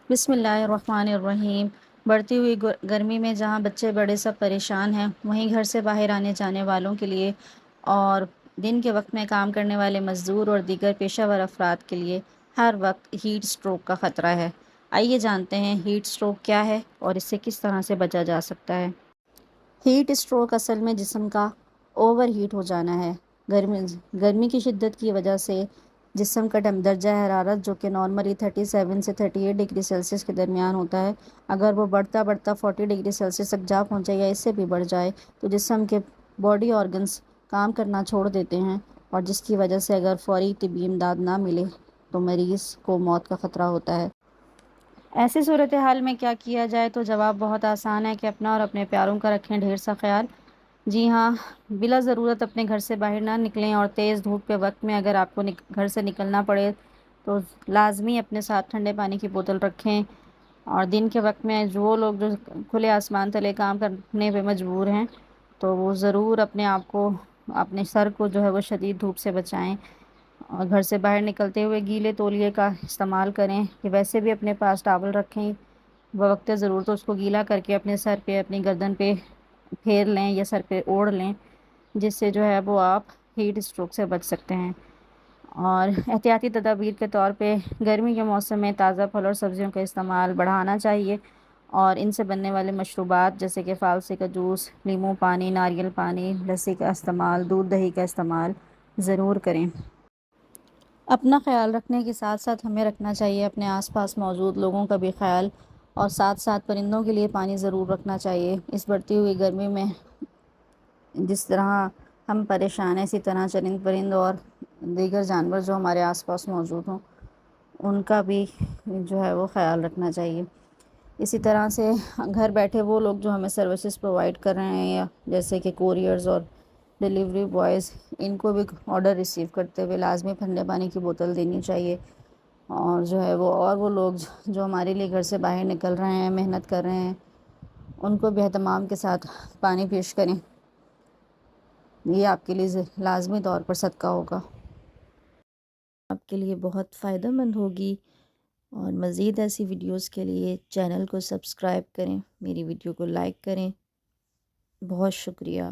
بسم اللہ الرحمن الرحیم۔ بڑھتی ہوئی گرمی میں جہاں بچے بڑے سب پریشان ہیں، وہیں گھر سے باہر آنے جانے والوں کے لیے اور دن کے وقت میں کام کرنے والے مزدور اور دیگر پیشہ ور افراد کے لیے ہر وقت ہیٹ سٹروک کا خطرہ ہے۔ آئیے جانتے ہیں ہیٹ سٹروک کیا ہے اور اس سے کس طرح سے بچا جا سکتا ہے۔ ہیٹ سٹروک اصل میں جسم کا اوور ہیٹ ہو جانا ہے۔ گرمی کی شدت کی وجہ سے جسم کا درجہ حرارت جو کہ نارملی 37 سے 38 ڈگری سیلسیس کے درمیان ہوتا ہے، اگر وہ بڑھتا 40 ڈگری سیلسیس تک جا پہنچے یا اس سے بھی بڑھ جائے تو جسم کے باڈی آرگنز کام کرنا چھوڑ دیتے ہیں، اور جس کی وجہ سے اگر فوری طبی امداد نہ ملے تو مریض کو موت کا خطرہ ہوتا ہے۔ ایسی صورتحال میں کیا کیا جائے؟ تو جواب بہت آسان ہے کہ اپنا اور اپنے پیاروں کا رکھیں ڈھیر سا خیال۔ جی ہاں، بلا ضرورت اپنے گھر سے باہر نہ نکلیں، اور تیز دھوپ کے وقت میں اگر آپ کو گھر سے نکلنا پڑے تو لازمی اپنے ساتھ ٹھنڈے پانی کی بوتل رکھیں۔ اور دن کے وقت میں وہ لوگ جو کھلے آسمان تلے کام کرنے پہ مجبور ہیں تو وہ ضرور اپنے آپ کو، اپنے سر کو جو ہے وہ شدید دھوپ سے بچائیں، اور گھر سے باہر نکلتے ہوئے گیلے تولیے کا استعمال کریں، کہ ویسے بھی اپنے پاس ٹاول رکھیں، بوقت ضرورت اس کو گیلا کر کے اپنے سر پہ، اپنی گردن پہ پھیر لیں یا سر پہ اوڑھ لیں، جس سے جو ہے وہ آپ ہیٹ اسٹروک سے بچ سکتے ہیں۔ اور احتیاطی تدابیر کے طور پہ گرمی کے موسم میں تازہ پھل اور سبزیوں کا استعمال بڑھانا چاہیے، اور ان سے بننے والے مشروبات جیسے کہ فالسی کا جوس، لیموں پانی، ناریل پانی، لسی کا استعمال، دودھ دہی کا استعمال ضرور کریں۔ اپنا خیال رکھنے کے ساتھ ساتھ ہمیں رکھنا چاہیے اپنے آس پاس موجود لوگوں کا بھی خیال، اور ساتھ ساتھ پرندوں کے لیے پانی ضرور رکھنا چاہیے۔ اس بڑھتی ہوئی گرمی میں جس طرح ہم پریشان ہیں، اسی طرح چرند پرند اور دیگر جانور جو ہمارے آس پاس موجود ہوں ان کا بھی جو ہے وہ خیال رکھنا چاہیے۔ اسی طرح سے گھر بیٹھے وہ لوگ جو ہمیں سروسز پرووائڈ کر رہے ہیں، یا جیسے کہ کوریئرز اور ڈیلیوری بوائز، ان کو بھی آرڈر ریسیو کرتے ہوئے لازمی ٹھنڈے پانی کی بوتل دینی چاہیے، اور جو ہے وہ لوگ جو ہمارے لیے گھر سے باہر نکل رہے ہیں، محنت کر رہے ہیں، ان کو بھی اہتمام کے ساتھ پانی پیش کریں۔ یہ آپ کے لیے لازمی طور پر صدقہ ہوگا، آپ کے لیے بہت فائدہ مند ہوگی۔ اور مزید ایسی ویڈیوز کے لیے چینل کو سبسکرائب کریں، میری ویڈیو کو لائک کریں۔ بہت شکریہ۔